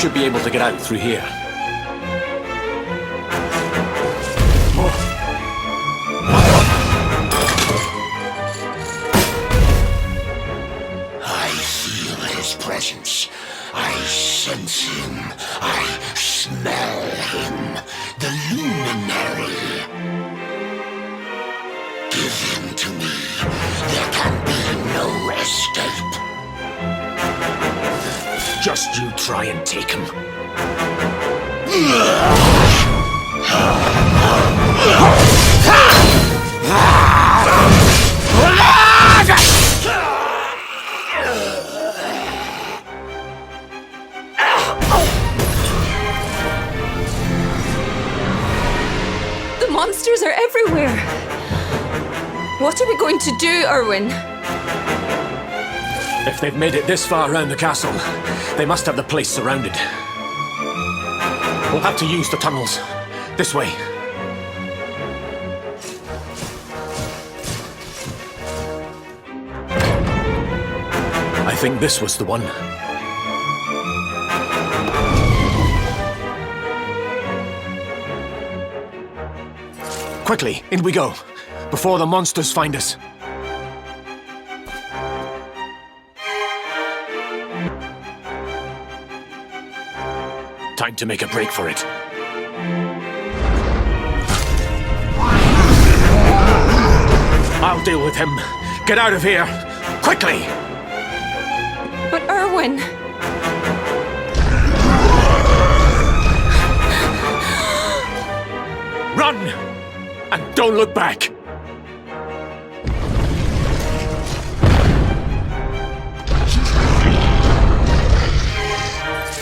Should be able to get out through here. I feel his presence. I sense him. I smell him. The luminary. Give him to me. There can be no escape. Just you try and take him. The monsters are everywhere. What are we going to do, Erwin? If they've made it this far around the castle, they must have the place surrounded. We'll have to use the tunnels. This way. I think this was the one. Quickly, in we go, before the monsters find us. Time to make a break for it. I'll deal with him. Get out of here, quickly! But Erwin... Run! And don't look back!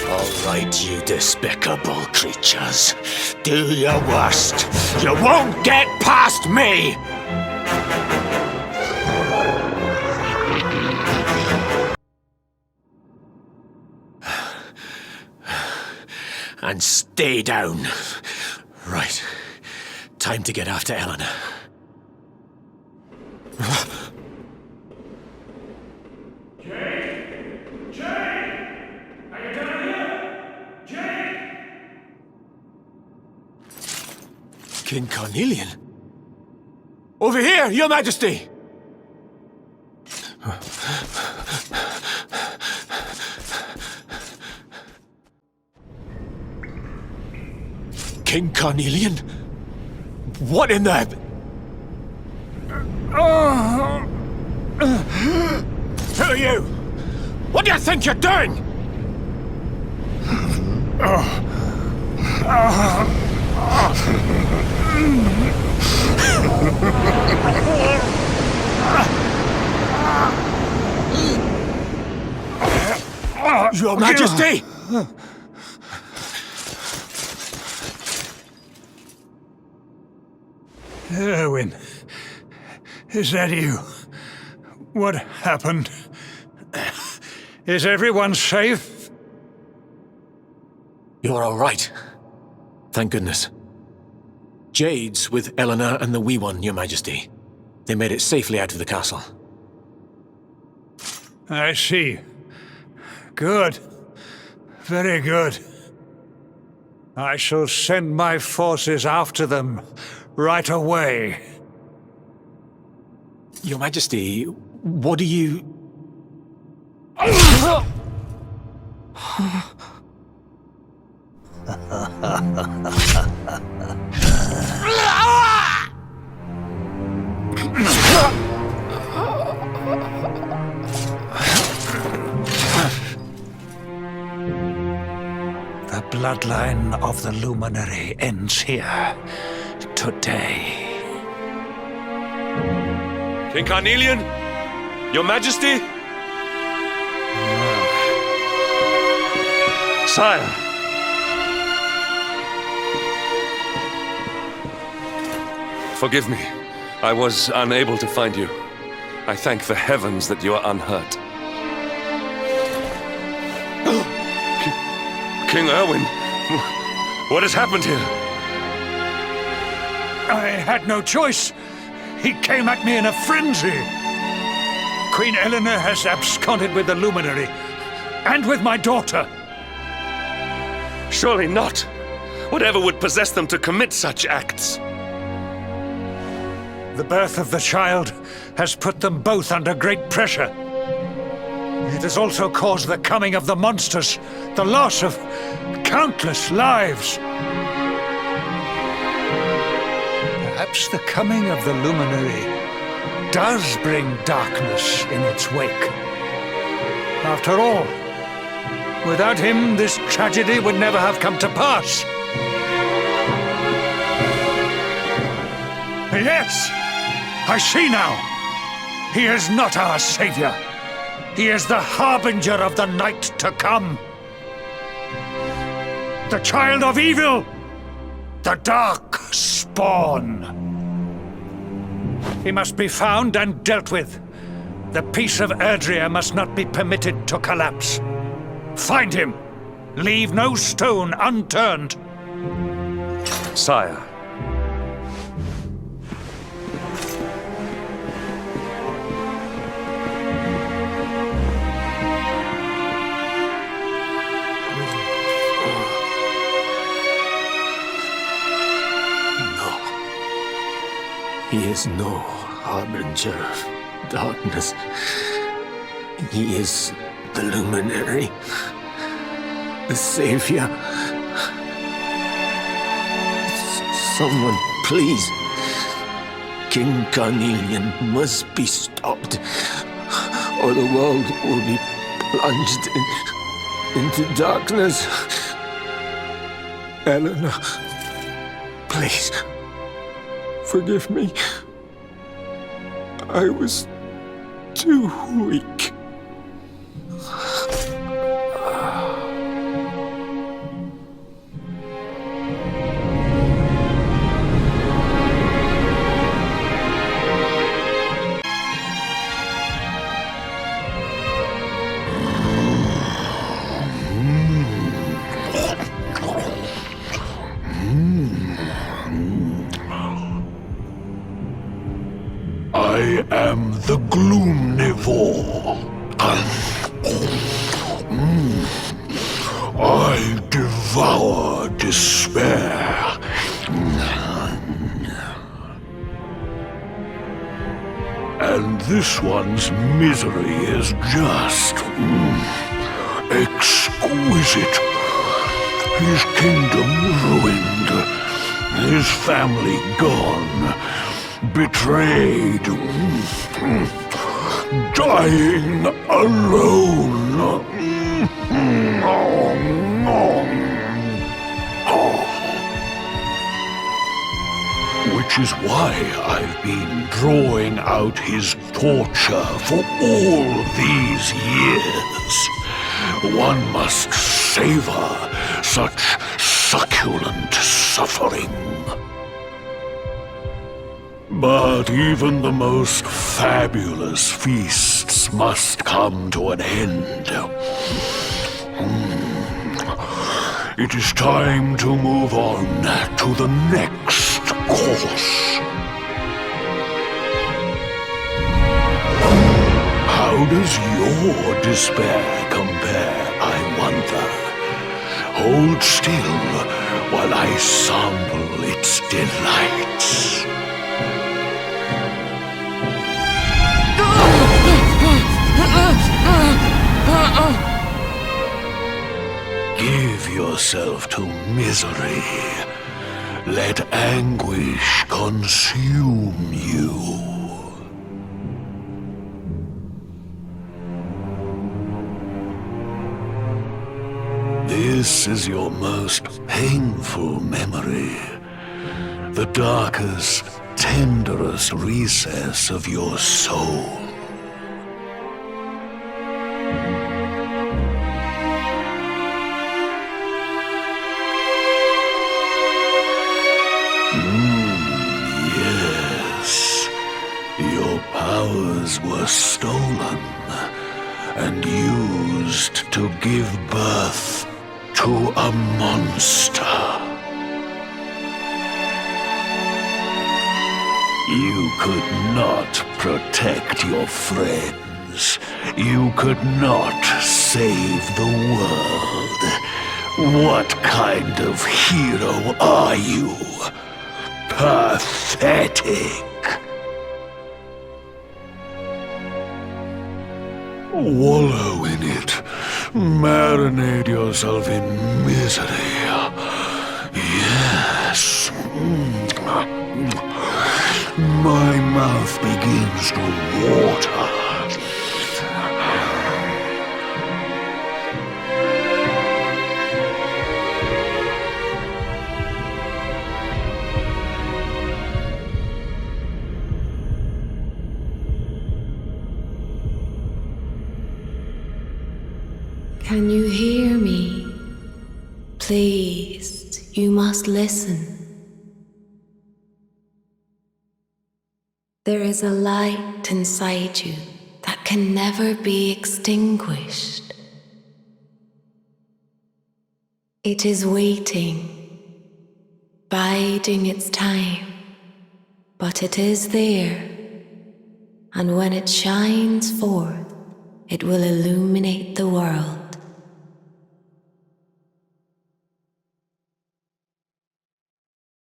All right, you despicable creatures. Do your worst. You won't get past me! And stay down. Right. Time to get after Eleanor. Jade! Jade! Are you down here? Jade! King Carnelian? Over here, Your Majesty! King Carnelian? What in the... Who are you? What do you think you're doing? Your Majesty! Erwin, is that you? What happened? Is everyone safe? You're all right. Thank goodness. Jade's with Eleanor and the wee one, Your Majesty. They made it safely out of the castle. I see. Good. Very good. I shall send my forces after them right away. Your Majesty, what do you... The bloodline of the Luminary ends here, today. King Carnelian? Your Majesty? Sire! Forgive me. I was unable to find you. I thank the heavens that you are unhurt. King Erwin, what has happened here? I had no choice. He came at me in a frenzy. Queen Eleanor has absconded with the Luminary, and with my daughter. Surely not. Whatever would possess them to commit such acts? The birth of the child has put them both under great pressure. It has also caused the coming of the monsters, the loss of countless lives. Perhaps the coming of the Luminary does bring darkness in its wake. After all, without him, this tragedy would never have come to pass. Yes! I see now! He is not our savior. He is the harbinger of the night to come. The child of evil! The dark spawn! He must be found and dealt with. The peace of Erdrea must not be permitted to collapse. Find him! Leave no stone unturned! Sire. He is no harbinger of darkness. He is the Luminary, the Savior. Someone, please. King Carnelian must be stopped, or the world will be plunged into darkness. Eleanor, please. Forgive me. I was too weak. I am the Gloomnivore. I devour despair. And this one's misery is just exquisite. His kingdom ruined, his family gone, betrayed, dying alone. Which is why I've been drawing out his torture for all these years. One must savor such succulent suffering. But even the most fabulous feasts must come to an end. It is time to move on to the next course. How does your despair compare, I wonder? Hold still while I sample its delights. Give yourself to misery. Let anguish consume you. This is your most painful memory. The darkest, tenderest recess of your soul. Yes, your powers were stolen and used to give birth to a monster. You could not protect your friends. You could not save the world. What kind of hero are you? Pathetic. Wallow in it. Marinate yourself in misery. Yes. My mouth begins to water. Can you hear me? Please, you must listen. There is a light inside you that can never be extinguished. It is waiting, biding its time, but it is there, and when it shines forth, it will illuminate the world.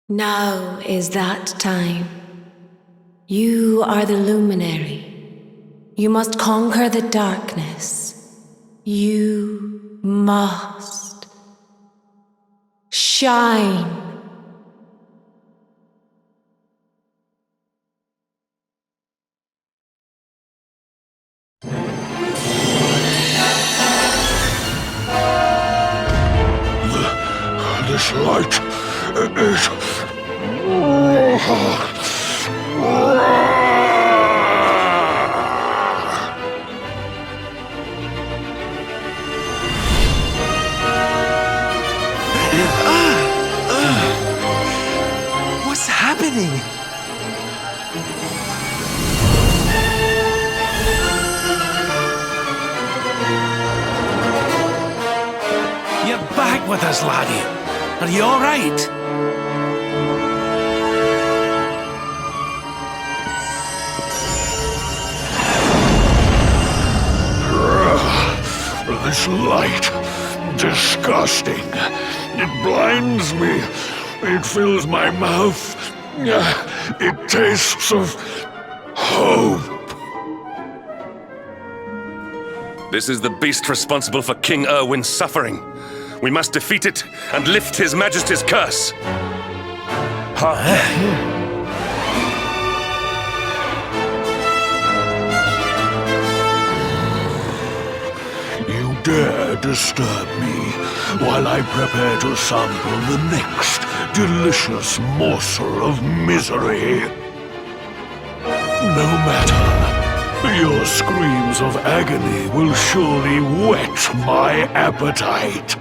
Now is that time. You are the luminary. You must conquer the darkness. You must shine. This light is... What's happening? You're back with us, laddie. Are you all right? This light, disgusting. It blinds me. It fills my mouth. It tastes of hope. This is the beast responsible for King Erwin's suffering. We must defeat it and lift His Majesty's curse. You dare disturb me while I prepare to sample the next delicious morsel of misery. No matter. Your screams of agony will surely whet my appetite.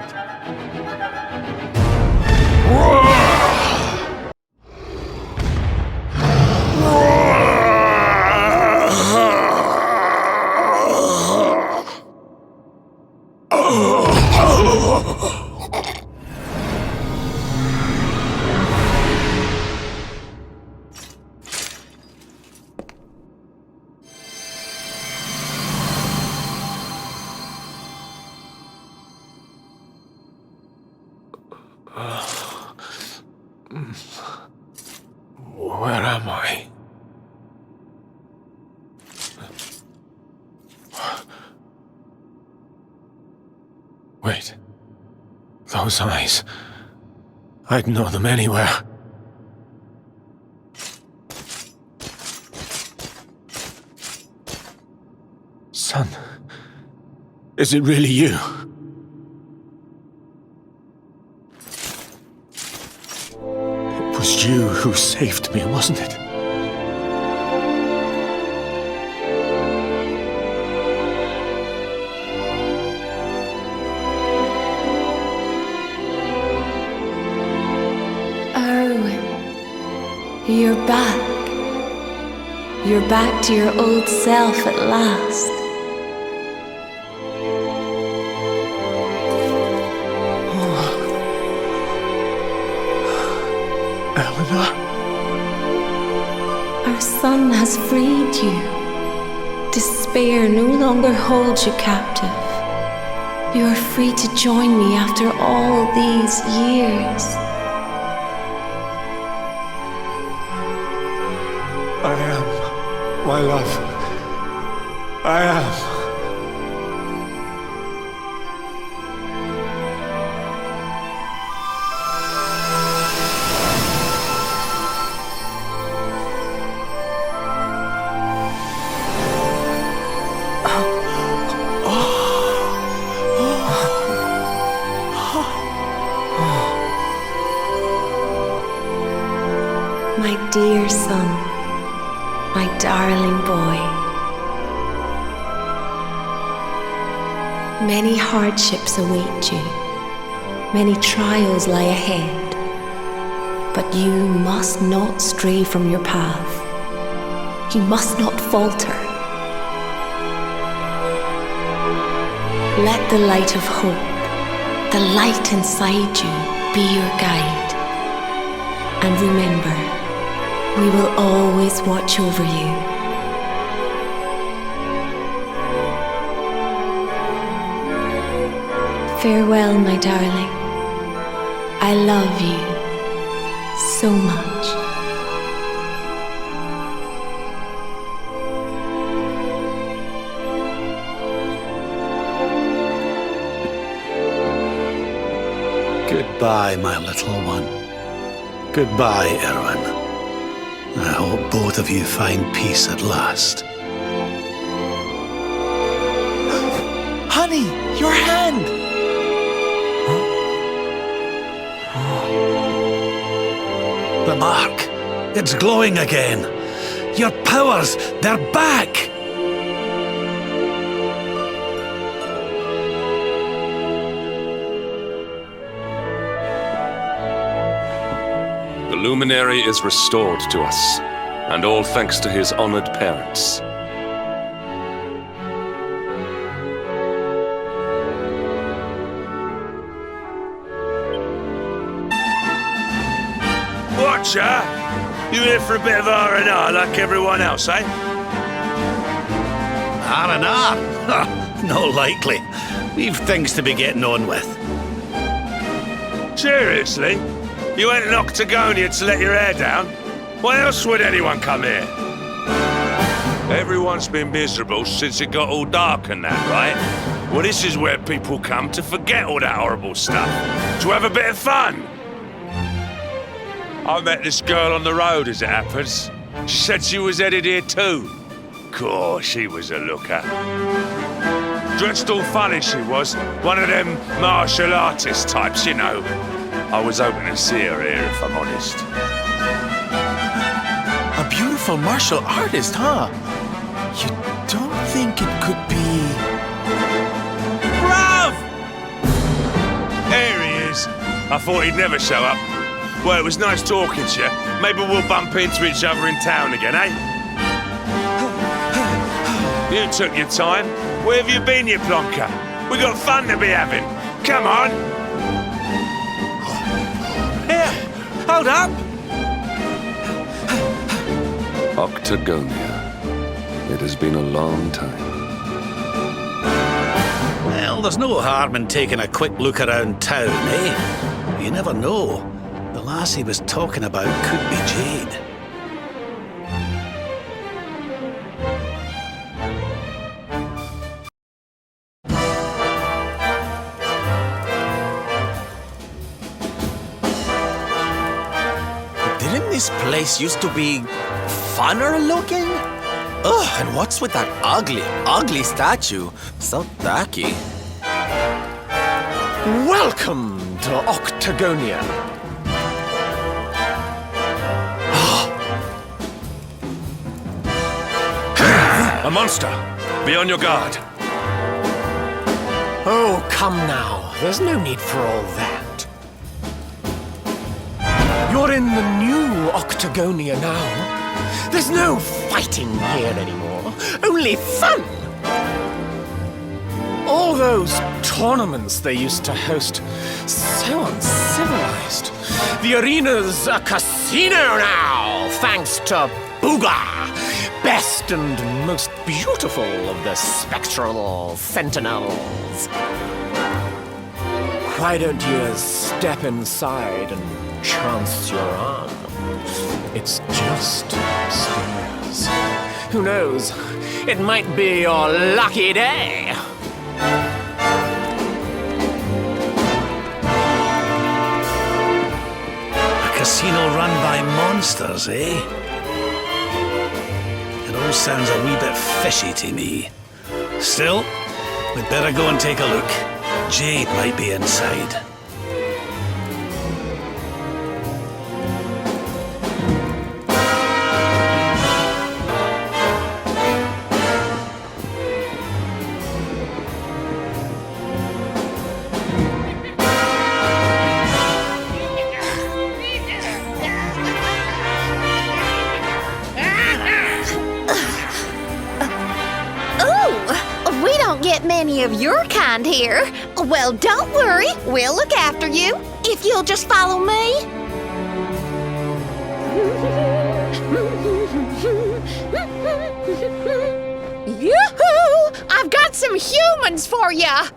Where am I? Wait. Those eyes. I'd know them anywhere. Son. Is it really you? It was you who saved me, wasn't it? You're back. You're back to your old self at last. Eleanor? Our son has freed you. Despair no longer holds you captive. You're free to join me after all these years. I am, my love. I am. My dear son, my darling boy. Many hardships await you, many trials lie ahead, but you must not stray from your path. You must not falter. Let the light of hope, the light inside you, be your guide. And remember, we will always watch over you. Farewell, my darling. I love you so much. Goodbye, my little one. Goodbye, Erwin. I hope both of you find peace at last. Honey, your hand! The mark. It's glowing again. Your powers, they're back! The luminary is restored to us, and all thanks to his honored parents. Watcher, you here for a bit of R&R like everyone else, eh? R&R? No likely. We've things to be getting on with. Seriously? You went to Octagonia to let your hair down? Why else would anyone come here? Everyone's been miserable since it got all dark and that, right? Well, this is where people come to forget all that horrible stuff. To have a bit of fun. I met this girl on the road, as it happens. She said she was headed here too. Course, she was a looker. Dressed all funny she was. One of them martial artist types, you know. I was hoping to see her here, if I'm honest. A beautiful martial artist, huh? You don't think it could be... Bruv! There he is. I thought he'd never show up. Well, it was nice talking to you. Maybe we'll bump into each other in town again, eh? You took your time. Where have you been, you plonker? We got fun to be having. Come on! Here, hold up! Octagonia. It has been a long time. Well, there's no harm in taking a quick look around town, eh? You never know. The lass he was talking about could be Jade. Didn't this place used to be funner looking? Ugh, and what's with that ugly statue? So tacky. Welcome to Octagonia. A monster! Be on your guard. Oh, come now. There's no need for all that. You're in the new Octagonia now. There's no fighting here anymore. Only fun! All those tournaments they used to host, so uncivilized. The arena's a casino now, thanks to Booga, best and most beautiful of the spectral sentinels. Why don't you step inside and chance your arm? It's just upstairs. Who knows? It might be your lucky day. A casino run by monsters, eh? It all sounds a wee bit fishy to me. Still, we'd better go and take a look. Jade might be inside. Many of your kind here. Well, don't worry. We'll look after you if you'll just follow me. Yoo-hoo! I've got some humans for ya.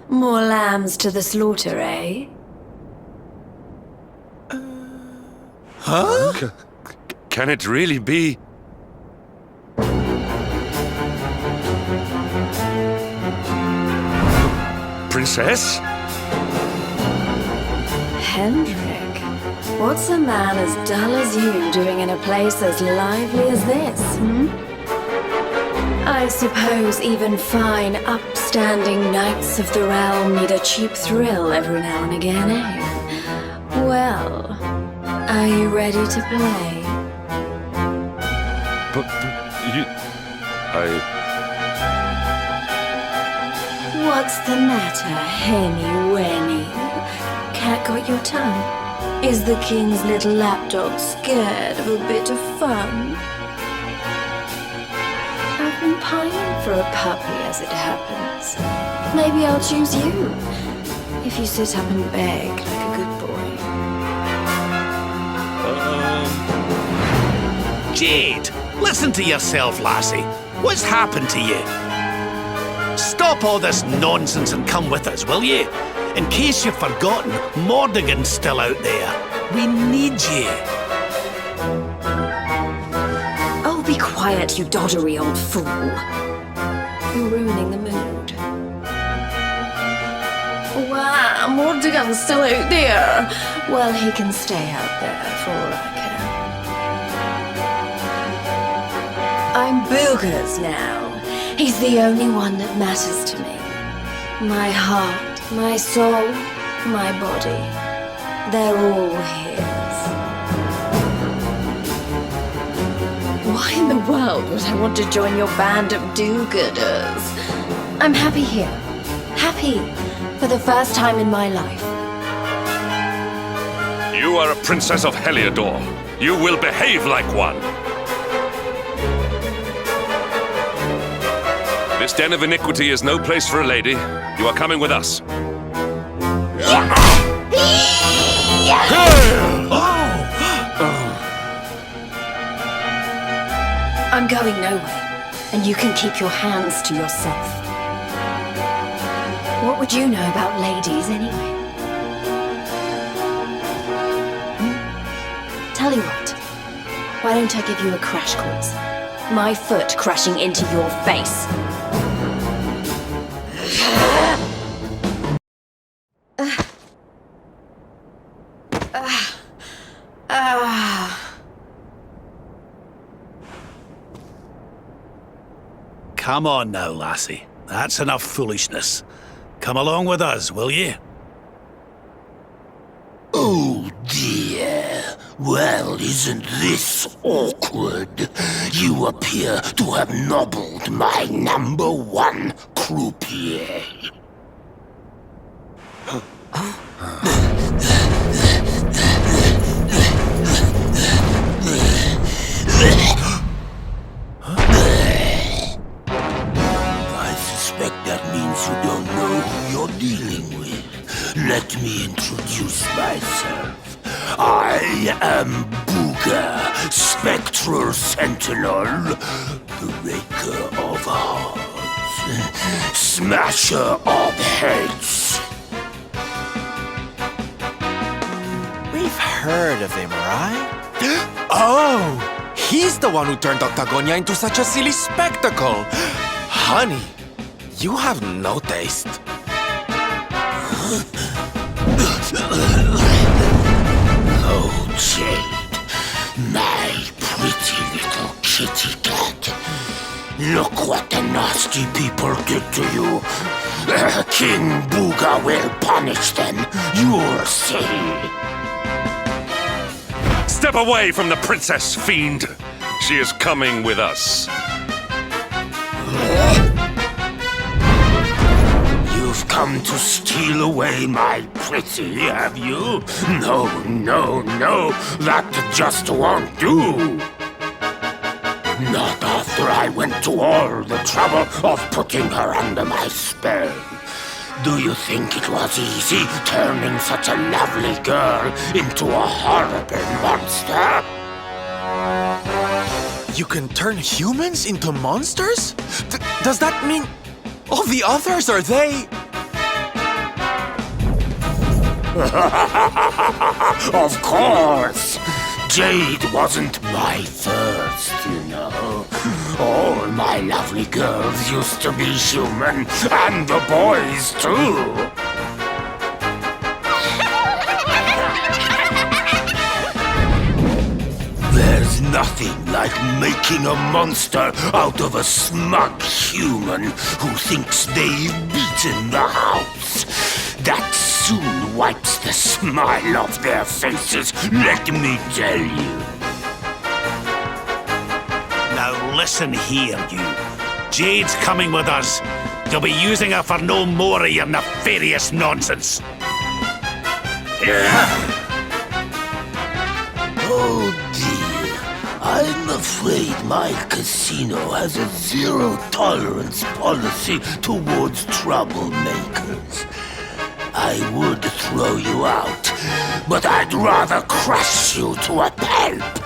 More lambs to the slaughter, eh? Huh? Can it really be? Princess? Hendrik, what's a man as dull as you doing in a place as lively as this, I suppose even fine, upstanding knights of the realm need a cheap thrill every now and again, eh? Well, are you ready to play? But you... What's the matter, Henny Wenny? Cat got your tongue? Is the king's little lapdog scared of a bit of fun? I've been pining for a puppy as it happens. Maybe I'll choose you, if you sit up and beg like a good boy. Jade, listen to yourself, lassie. What's happened to you? Stop all this nonsense and come with us, will you? In case you've forgotten, Mordigan's still out there. We need you. Oh, be quiet, you doddery old fool. You're ruining the mood. Wow, Mordigan's still out there. Well, he can stay out there for all I care. I'm Boogers now. He's the only one that matters to me. My heart, my soul, my body. They're all his. Why in the world would I want to join your band of do-gooders? I'm happy here. Happy for the first time in my life. You are a princess of Heliodor. You will behave like one. This den of iniquity is no place for a lady. You are coming with us. I'm going nowhere, and you can keep your hands to yourself. What would you know about ladies, anyway? Tell you what, why don't I give you a crash course? My foot crashing into your face. Come on now, lassie. That's enough foolishness. Come along with us, will you? Oh dear. Well, isn't this awkward? You appear to have nobbled my #1 croupier. I suspect that means you don't know who you're dealing with. Let me introduce myself. I am Booga, Spectral Sentinel, Breaker of Hearts, Smasher of Heads. We've heard of him, right? Oh! He's the one who turned Octagonia into such a silly spectacle! Honey, you have no taste. Oh, Jade, my pretty little kitty cat. Look what the nasty people did to you. King Booga will punish them, you'll see. Step away from the princess, fiend! She is coming with us. You've come to steal away my pretty, have you? No, no, no, that just won't do. Not after I went to all the trouble of putting her under my spell. Do you think it was easy turning such a lovely girl into a horrible monster? You can turn humans into monsters? Does that mean all the others are they? Of course! Jade wasn't my first, you know. All my lovely girls used to be human, and the boys too. There's nothing like making a monster out of a smug human who thinks they've beaten the house. That soon wipes the smile off their faces, let me tell you. Now listen here, you. Jade's coming with us. You'll be using her for no more of your nefarious nonsense. Oh dear, I'm afraid my casino has a zero-tolerance policy towards troublemakers. I would throw you out, but I'd rather crush you to a pulp.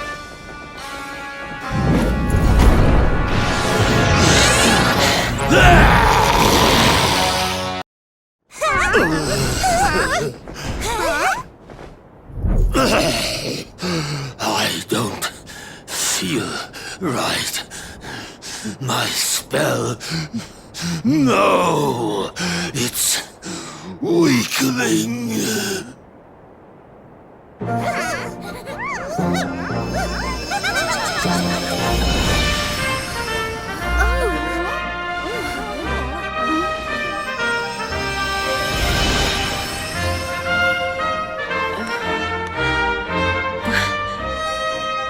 I don't feel right. My spell... No! It's weakening.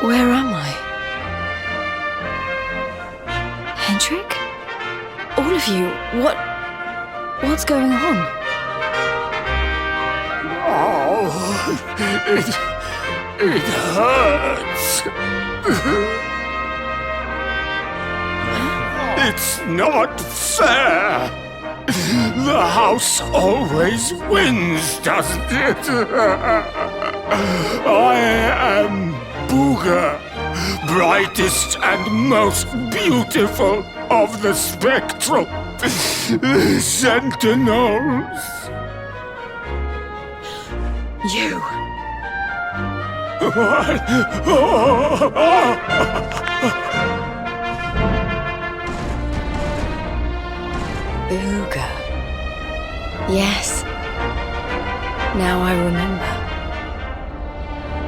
Where am I? Hendrik? All of you, what's going on? Oh, it hurts. It's not fair. The house always wins, doesn't it? I am Booga, brightest and most beautiful of the spectral sentinels. You. Booga. Yes. Now I remember.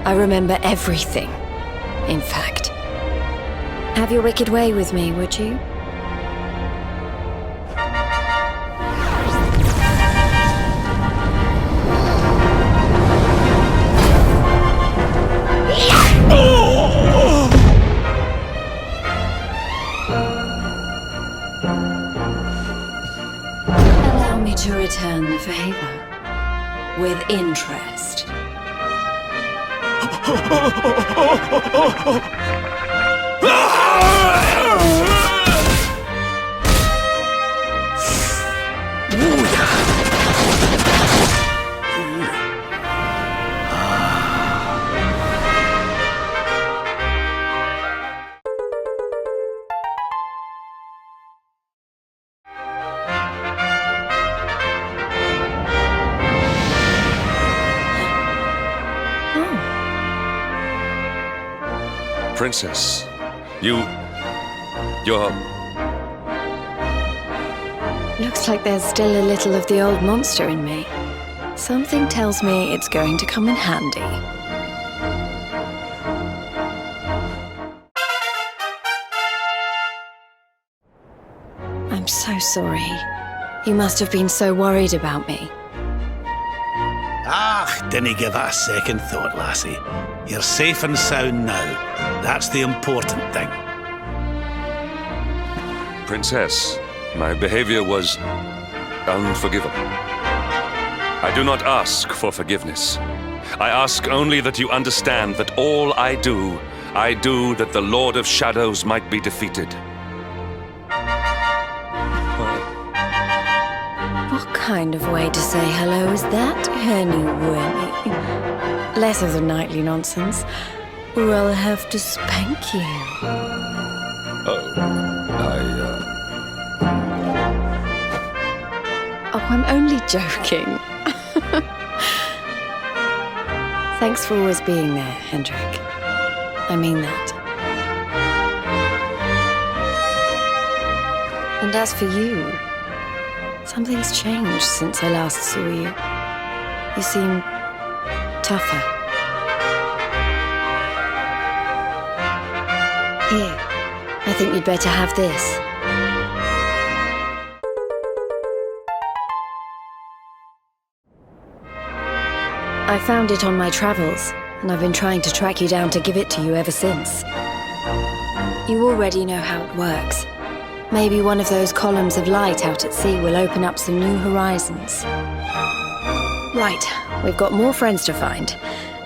I remember everything, in fact. Have your wicked way with me, would you? Allow me to return the favor with interest. Princess, you're... Looks like there's still a little of the old monster in me. Something tells me it's going to come in handy. I'm so sorry. You must have been so worried about me. Dinna give it a second thought, lassie. You're safe and sound now. That's the important thing. Princess, my behavior was unforgivable. I do not ask for forgiveness. I ask only that you understand that all I do that the Lord of Shadows might be defeated. What kind of way to say hello is that, Henny Winnie? Less of the nightly nonsense, or I'll have to spank you. Oh, I'm only joking. Thanks for always being there, Hendrik. I mean that. And as for you, something's changed since I last saw you. You seem tougher. Here, I think you'd better have this. I found it on my travels, and I've been trying to track you down to give it to you ever since. You already know how it works. Maybe one of those columns of light out at sea will open up some new horizons. Right, we've got more friends to find,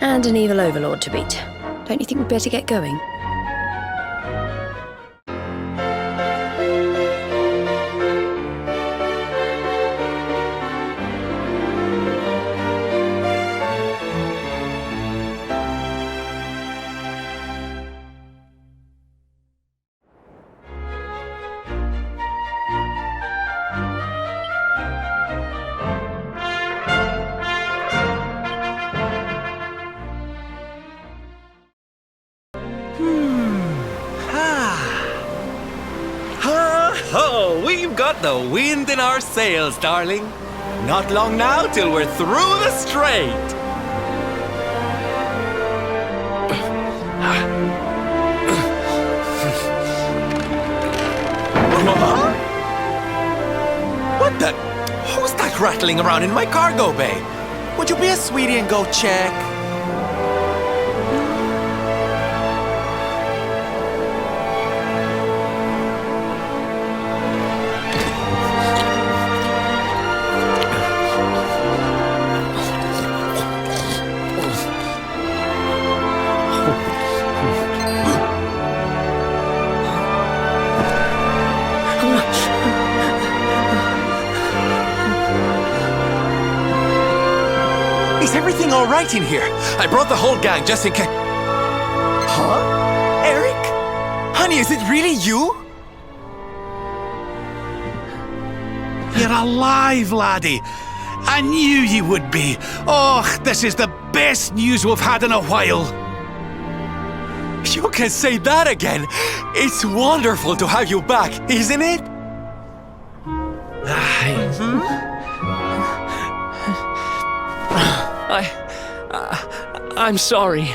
and an evil overlord to beat. Don't you think we'd better get going? Oh, we've got the wind in our sails, darling. Not long now till we're through the strait. What the? Who's that rattling around in my cargo bay? Would you be a sweetie and go check? Is everything all right in here? I brought the whole gang just in case. Huh? Eric? Honey, is it really you? You're alive, laddie. I knew you would be. Oh, this is the best news we've had in a while. You can say that again. It's wonderful to have you back, isn't it? I'm sorry.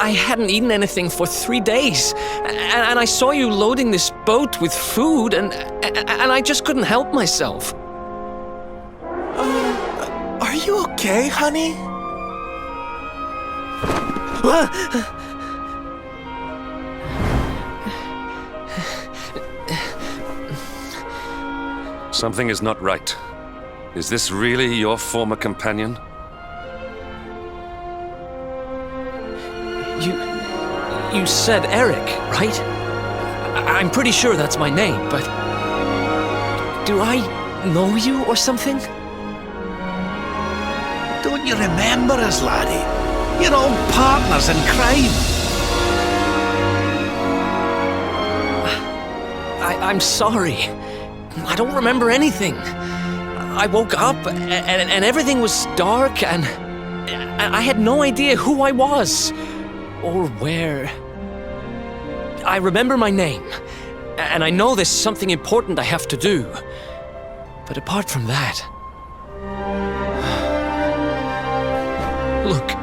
I hadn't eaten anything for 3 days, and I saw you loading this boat with food, and I just couldn't help myself. Are you okay, honey? Something is not right. Is this really your former companion? You said Eric, right? I'm pretty sure that's my name, but... do I know you or something? Don't you remember us, laddie? You're old partners in crime. I'm sorry. I don't remember anything. I woke up and everything was dark and I had no idea who I was or where. I remember my name, and I know there's something important I have to do. But apart from that... Look,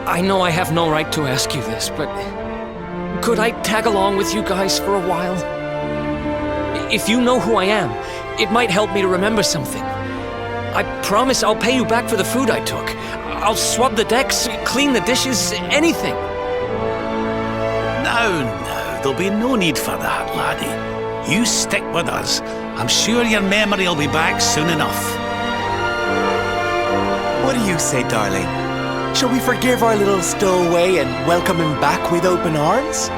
I know I have no right to ask you this, but could I tag along with you guys for a while? If you know who I am, it might help me to remember something. I promise I'll pay you back for the food I took. I'll swab the decks, clean the dishes, anything. No, there'll be no need for that, laddie. You stick with us. I'm sure your memory will be back soon enough. What do you say, darling? Shall we forgive our little stowaway and welcome him back with open arms?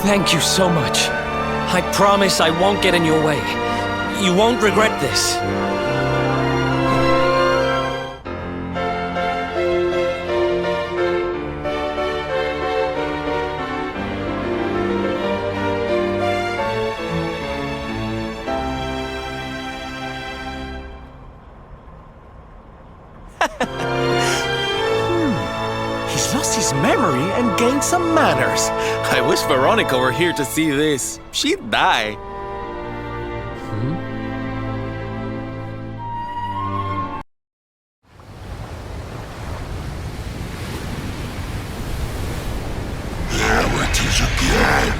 Thank you so much. I promise I won't get in your way. You won't regret this. He's lost his memory and gained some manners. I wish Veronica were here to see this. She'd die. There it is again.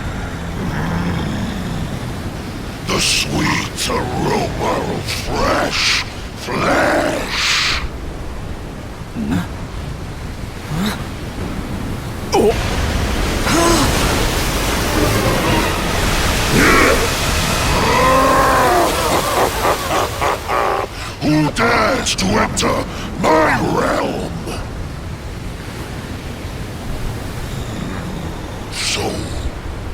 The sweet aroma of fresh flesh. Who dares to enter my realm? So,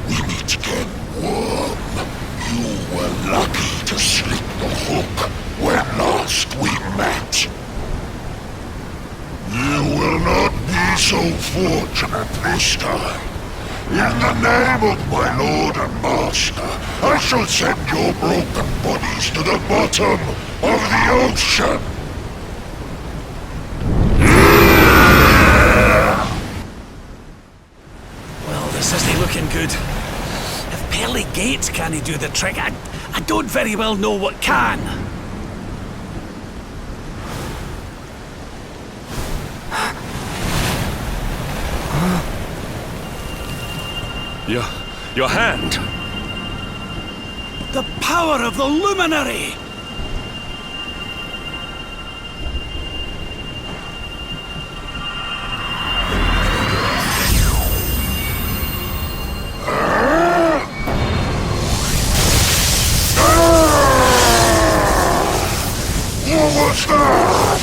we meet again, worm. You were lucky to slip the hook when last we met. You will not be so fortunate this time. In the name of my lord and master, I shall send your broken bodies to the bottom of the ocean. Well, this isn't looking good. If pearly gates can't do the trick, I don't very well know what can. Your hand. The power of the luminary! What was that?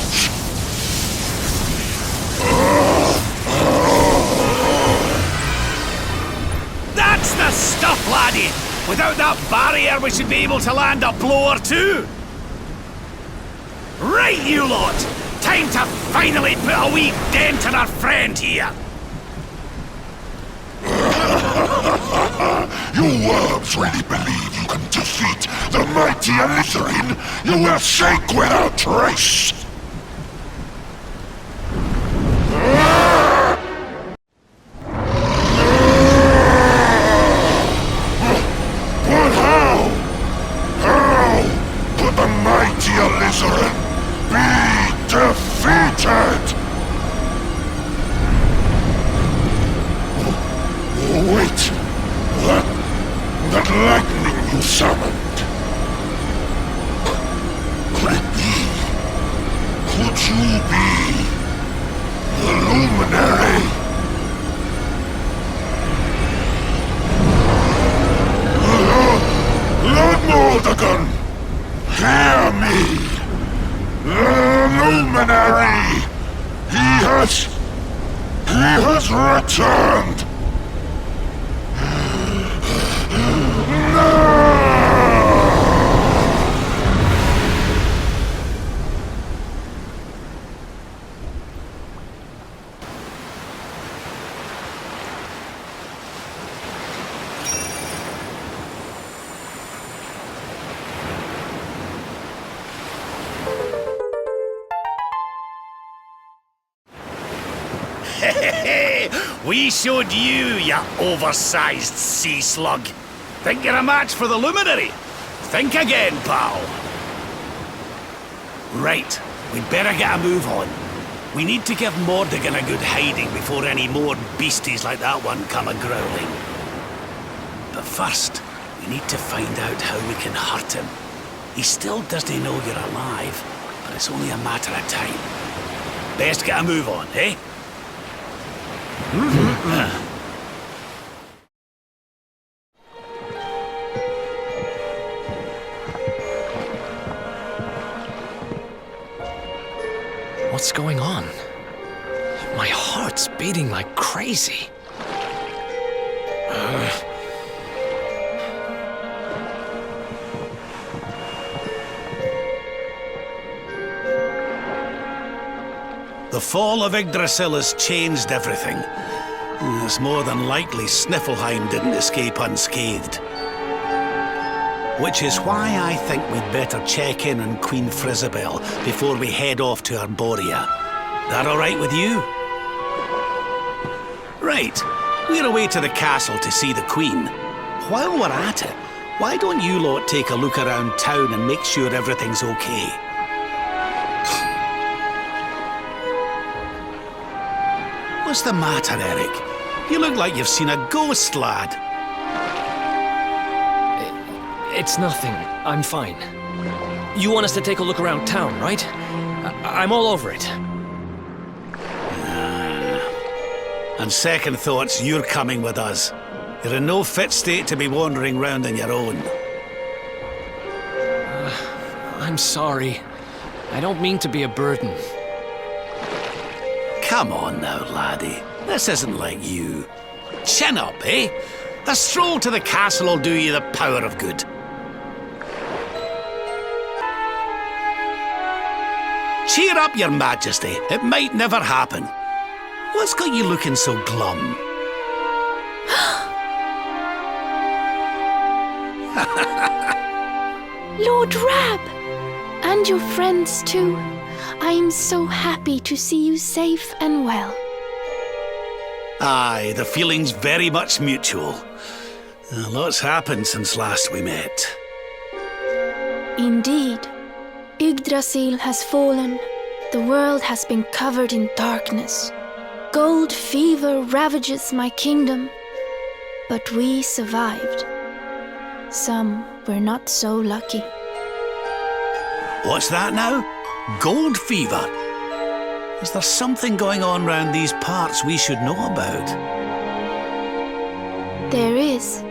That's the stuff, laddie! Without that barrier, we should be able to land a blow or two! Right, you lot! Time to finally put a wee dent in our friend here! You worms really believe you can defeat the mighty Elusive? You will sink without trace! But how? How could the mighty Elusive be defeated? Wait! That lightning you summoned. Could it be? Could you be the luminary? Lord Mordegon, hear me. The luminary. He has returned. We showed you, you oversized sea slug. Think you're a match for the luminary? Think again, pal. Right, we'd better get a move on. We need to give Mordigan a good hiding before any more beasties like that one come a-growling. But first, we need to find out how we can hurt him. He still doesn't know you're alive, but it's only a matter of time. Best get a move on, eh? What's going on? My heart's beating like crazy. The fall of Yggdrasil has changed everything. It's more than likely Sniffleheim didn't escape unscathed. Which is why I think we'd better check in on Queen Frizabel before we head off to Arborea. That all right with you? Right. We're away to the castle to see the Queen. While we're at it, why don't you lot take a look around town and make sure everything's okay? What's the matter, Eric? You look like you've seen a ghost, lad. It's nothing. I'm fine. You want us to take a look around town, right? I'm all over it. On second thoughts, you're coming with us. You're in no fit state to be wandering round on your own. I'm sorry. I don't mean to be a burden. Come on now, laddie. This isn't like you. Chin up, eh? A stroll to the castle will do you the power of good. Cheer up, your majesty. It might never happen. What's got you looking so glum? Lord Rab! And your friends too. I am so happy to see you safe and well. Aye, the feeling's very much mutual. Lots happened since last we met. Indeed. Yggdrasil has fallen. The world has been covered in darkness. Gold fever ravages my kingdom. But we survived. Some were not so lucky. What's that now? Gold fever? Is there something going on round these parts we should know about? There is.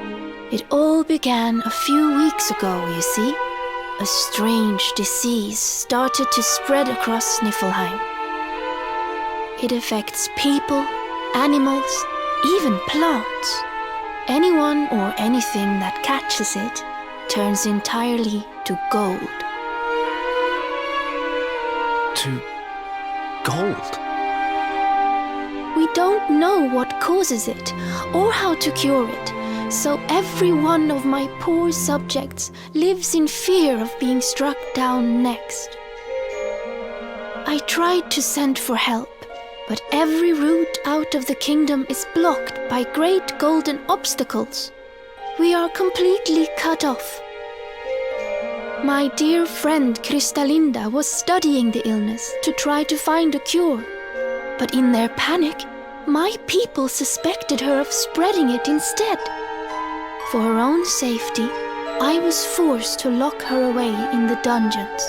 It all began a few weeks ago, you see. A strange disease started to spread across Sniffleheim. It affects people, animals, even plants. Anyone or anything that catches it turns entirely to gold. To gold? We don't know what causes it or how to cure it, so every one of my poor subjects lives in fear of being struck down next. I tried to send for help, but every route out of the kingdom is blocked by great golden obstacles. We are completely cut off. My dear friend Kristalinda was studying the illness to try to find a cure. But in their panic, my people suspected her of spreading it instead. For her own safety, I was forced to lock her away in the dungeons.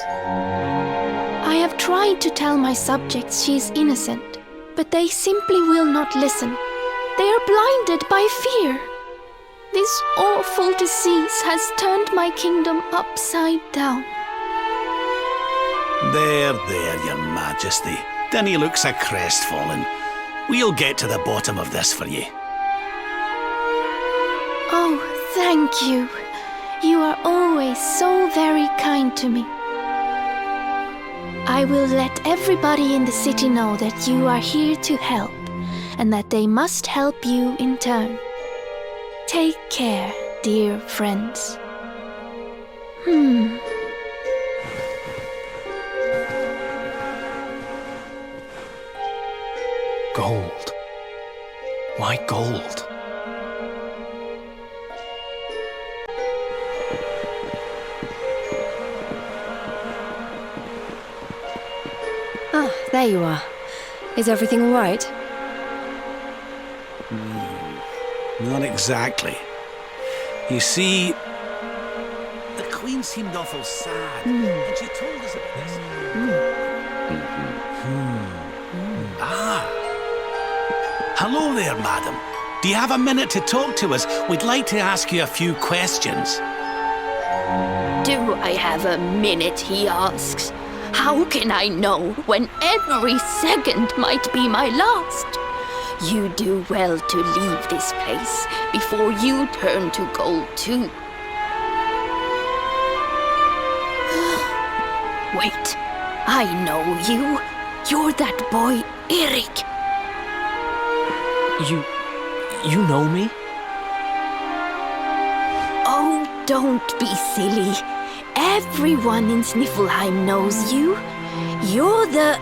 I have tried to tell my subjects she is innocent, but they simply will not listen. They are blinded by fear. This awful disease has turned my kingdom upside down. There, your majesty. Dinny looks a crestfallen. We'll get to the bottom of this for you. Oh, thank you. You are always so very kind to me. I will let everybody in the city know that you are here to help, and that they must help you in turn. Take care, dear friends. Gold. Why gold? Ah, there you are. Is everything all right? Not exactly. You see, the Queen seemed awful sad, and she told us about this. Ah. Hello there, madam. Do you have a minute to talk to us? We'd like to ask you a few questions. Do I have a minute, he asks. How can I know when every second might be my last? You do well to leave this place before you turn to gold too. Wait, I know you. You're that boy, Eric. You know me? Oh, don't be silly. Everyone in Sniffelheim knows you. You're the...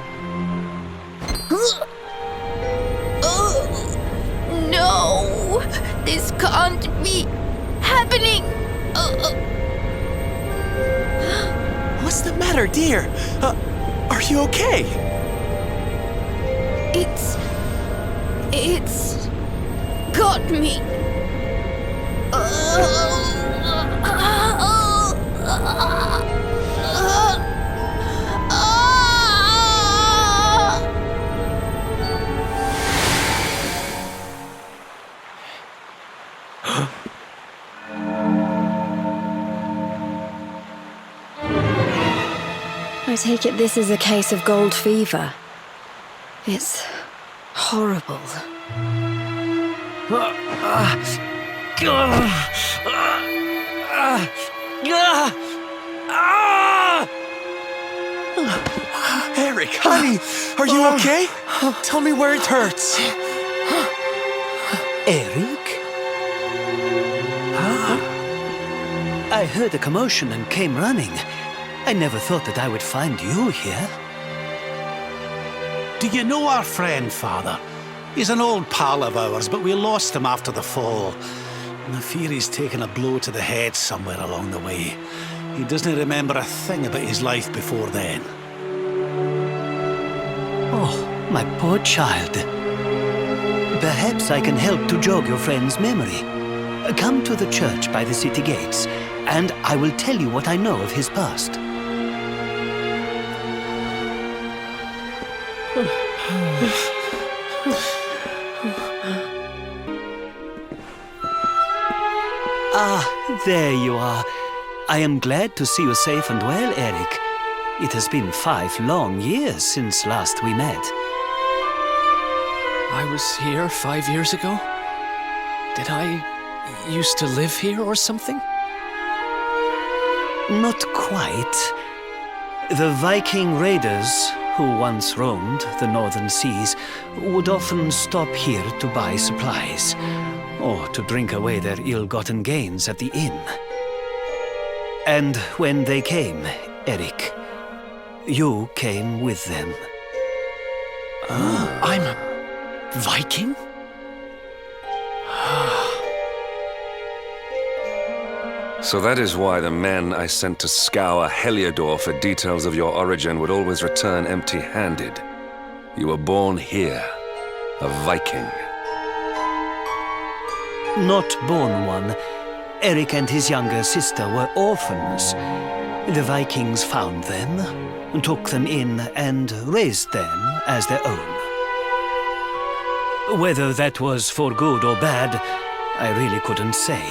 No! This can't be happening! What's the matter, dear? Are you okay? It's got me. I take it this is a case of gold fever. It's horrible. Eric, honey, are you okay? Tell me where it hurts. Eric? I heard a commotion and came running. I never thought that I would find you here. Do you know our friend, Father? He's an old pal of ours, but we lost him after the fall. And I fear he's taken a blow to the head somewhere along the way. He doesn't remember a thing about his life before then. Oh, my poor child. Perhaps I can help to jog your friend's memory. Come to the church by the city gates, and I will tell you what I know of his past. Ah, there you are. I am glad to see you safe and well, Eric. It has been 5 long years since last we met. I was here 5 years ago? Did I used to live here or something? Not quite. The Viking raiders, who once roamed the northern seas, would often stop here to buy supplies, or to drink away their ill-gotten gains at the inn. And when they came, Eric, you came with them. I'm a Viking? So that is why the men I sent to scour Heliodor for details of your origin would always return empty-handed. You were born here, a Viking. Not born one. Eric and his younger sister were orphans. The Vikings found them, took them in, and raised them as their own. Whether that was for good or bad, I really couldn't say.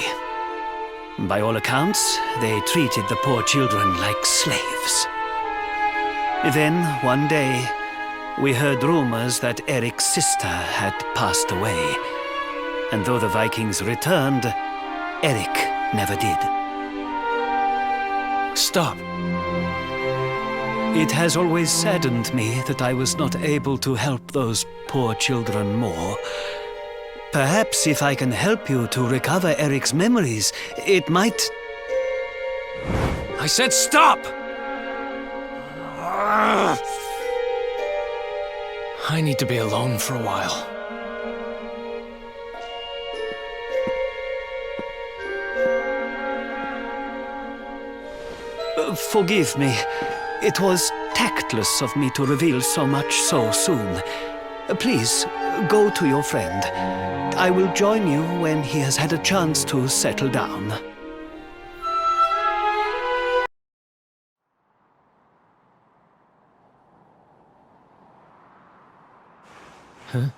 By all accounts, they treated the poor children like slaves. Then, one day, we heard rumors that Eric's sister had passed away. And though the Vikings returned, Eric never did. Stop. It has always saddened me that I was not able to help those poor children more. Perhaps if I can help you to recover Eric's memories, it might... I said stop! I need to be alone for a while. Forgive me. It was tactless of me to reveal so much so soon. Please, go to your friend. I will join you when he has had a chance to settle down. Huh?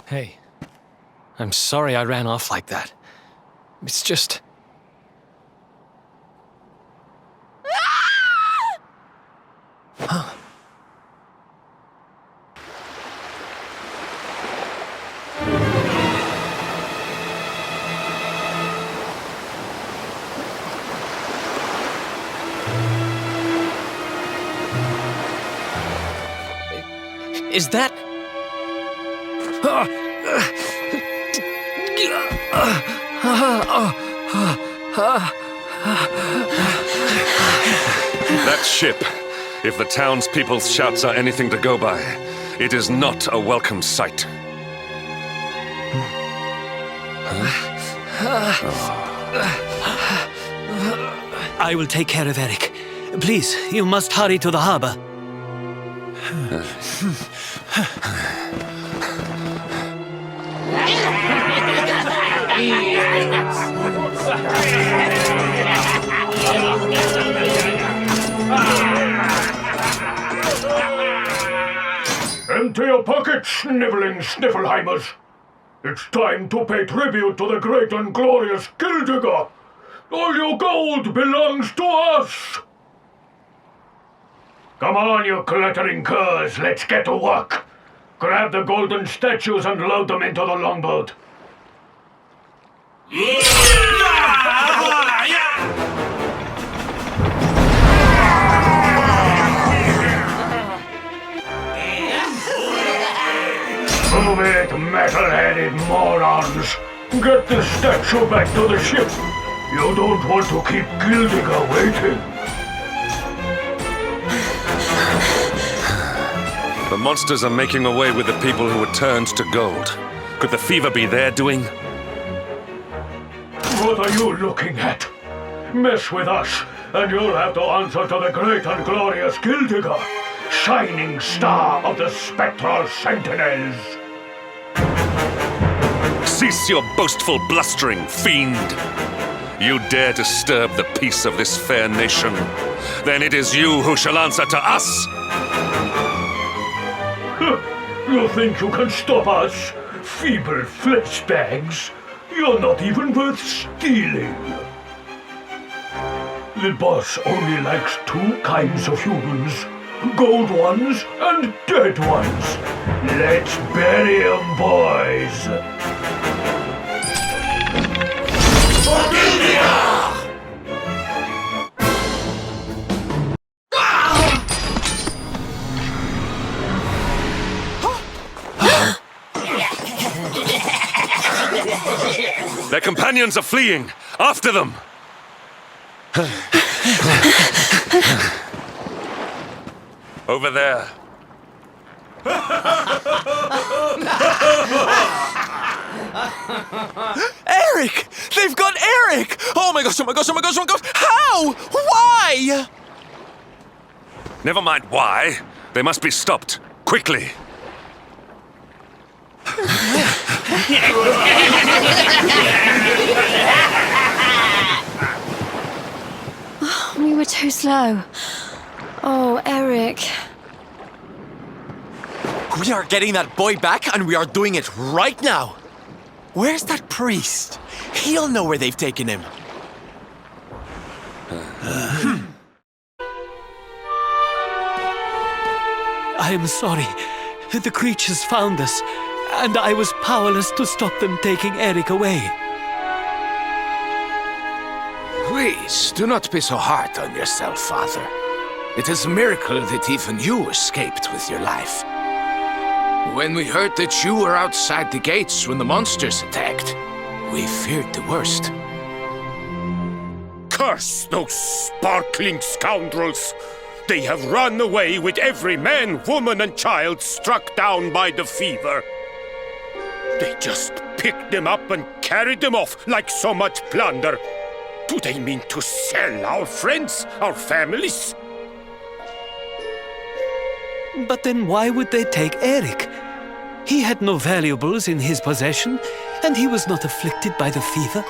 Hey, I'm sorry I ran off like that. It's just... Huh. Is that... That ship, if the townspeople's shouts are anything to go by, it is not a welcome sight. I will take care of Eric. Please, you must hurry to the harbor. Empty your pockets, sniveling Sniffelheimers. It's time to pay tribute to the great and glorious Gildigger. All your gold belongs to us. Come on, you glittering curs, let's get to work. Grab the golden statues and load them into the longboat. Move it, metal-headed morons! Get the statue back to the ship! You don't want to keep Gildigger waiting! The monsters are making away with the people who were turned to gold. Could the fever be their doing? What are you looking at? Mess with us, and you'll have to answer to the great and glorious Gildigger, shining star of the spectral sentinels! Cease your boastful blustering, fiend! You dare disturb the peace of this fair nation, then it is you who shall answer to us! You think you can stop us? Feeble flesh bags? You're not even worth stealing. The boss only likes two kinds of humans. Gold ones and dead ones. Let's bury 'em, boys. Their companions are fleeing! After them! Over there. Eric! They've got Eric! Oh my gosh, oh my gosh, oh my gosh, oh my gosh! How? Why? Never mind why. They must be stopped. Quickly. We were too slow. Oh, Eric. We are getting that boy back, and we are doing it right now. Where's that priest? He'll know where they've taken him. I am sorry. The creatures found us, and I was powerless to stop them taking Eric away. Please, do not be so hard on yourself, Father. It is a miracle that even you escaped with your life. When we heard that you were outside the gates when the monsters attacked, we feared the worst. Curse those sparkling scoundrels! They have run away with every man, woman, and child struck down by the fever. They just picked them up and carried them off like so much plunder. Do they mean to sell our friends, our families? But then why would they take Eric? He had no valuables in his possession, and he was not afflicted by the fever.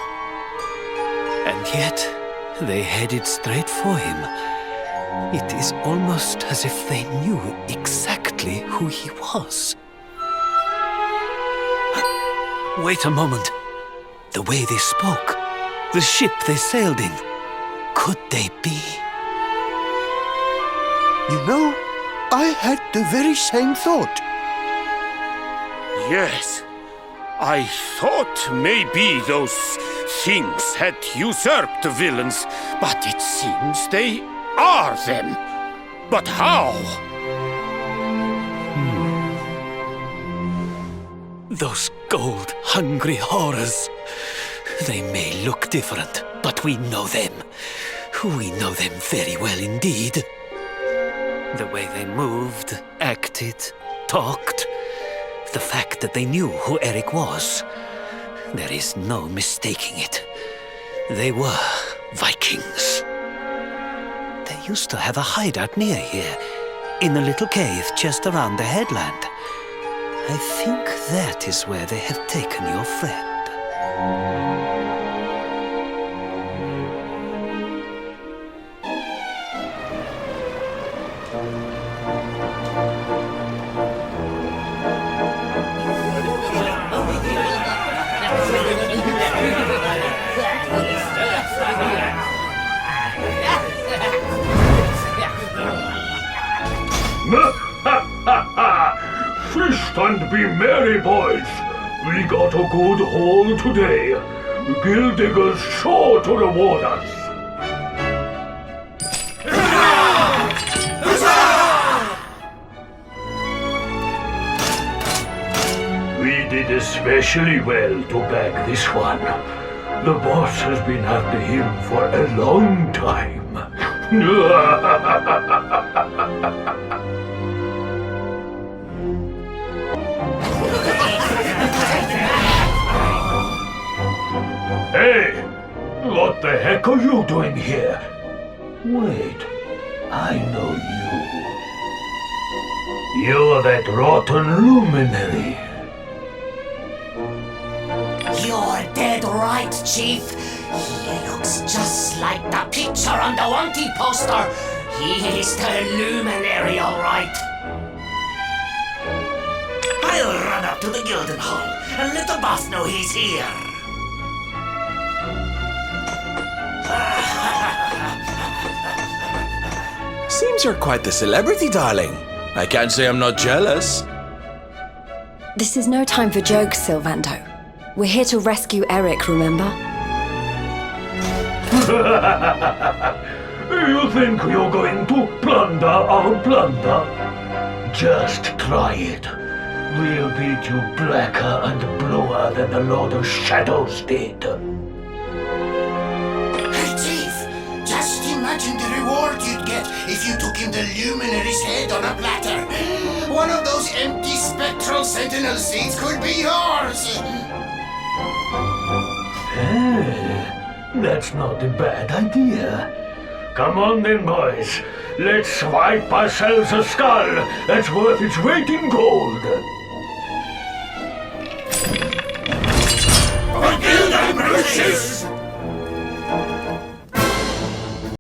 And yet, they headed straight for him. It is almost as if they knew exactly who he was. Wait a moment. The way they spoke, the ship they sailed in, could they be? You know, I had the very same thought. Yes. I thought maybe those things had usurped the villains, but it seems they are them. But how? Those gold-hungry horrors. They may look different, but we know them. We know them very well indeed. The way they moved, acted, talked. The fact that they knew who Eric was. There is no mistaking it. They were Vikings. They used to have a hideout near here, in a little cave just around the headland. I think that is where they have taken your friend. Feast and be merry, boys. We got a good haul today. Gildigger's sure to reward us. We did especially well to bag this one. The boss has been after him for a long time. Hey! What the heck are you doing here? Wait, I know you. You're that rotten luminary. You're dead right, Chief. He looks just like the picture on the wanted poster. He is the luminary, all right. I'll run up to the Gilden Hall and let the boss know he's here. Seems you're quite the celebrity, darling. I can't say I'm not jealous. This is no time for jokes, Sylvando. We're here to rescue Eric, remember? You think you're going to plunder our plunder? Just try it. We'll beat you blacker and bluer than the Lord of Shadows did. Hey, Chief! Just imagine the reward you'd get if you took him the luminary's head on a platter. One of those empty spectral sentinel seats could be yours! That's not a bad idea. Come on then, boys. Let's swipe ourselves a skull that's worth its weight in gold. For Gilden Bruces!